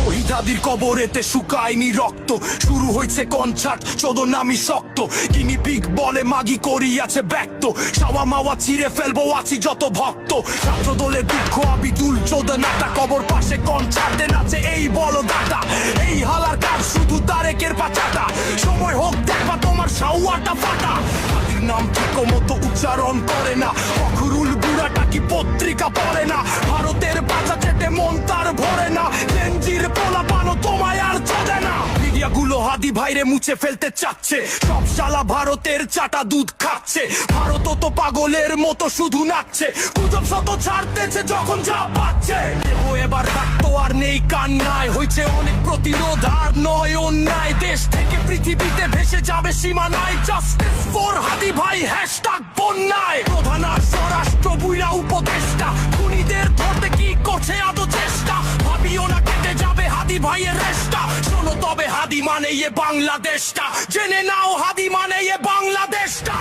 শহীদ হাদির কবরেতে শুকায়নি রক্ত, শুরু হয়েছে কনসার্ট চোদনামি শক্ত। গিনি পিগ বলে মাগি করিয়াছে ব্যক্ত, সাওয়া মাওয়া ছিঁড়ে ফেলবো আছি যত ভক্ত। ছাত্র দলের দুঃখ আবিদুল চোদনাটা, কবর পাশে কনসার্টে নাচে এই বলো দাতা। এই হালার কাজ শুধু তারেকের পাচাটা, সময় হোক দেখবা তোমার সাওয়াটা ফাটা। হাদির নাম ঠিক মতো উচ্চারণ করে না, ফখরুল বুড়াটা কি পত্রিকা পড়ে না? ভারতের বাঁচা চেটে মন তার ভরে না, লেঞ্জির পোলা পানো তোমায় আর চলে না। মিডিয়াগুলো হাদি ভাইরে মুছে ফেলতে চাচ্ছে, সব শালা ভারতের চাটা দুধ খাচ্ছে। ভারত তো পাগলের মতো শুধু নাচছে, গুজব শত ছাড়তেছে যখন যা পাচ্ছে। ও এবার রাখতো আর নেই কান্নায়, হয়েছে অনেক প্রতিরোধ আর নয় অন্যায়। দেশ থেকে পৃথিবীতে ভেসে যাবে সীমানায়, জাস্টিস ফর হাদি ভাই হ্যাশট্যাগ বন্যায়। প্রধান আর স্বরাষ্ট্র বুইরা উপদেষ্টা, খুনিদের ধরতে কি করছে আদৌ চেষ্টা? ভাবিও না কেটে যাবে হাদি ভাইয়ের রেশটা। শোনো তবে হাদি মানে এ বাংলাদেশটা, জেনে নাও হাদি মানে এ বাংলাদেশটা।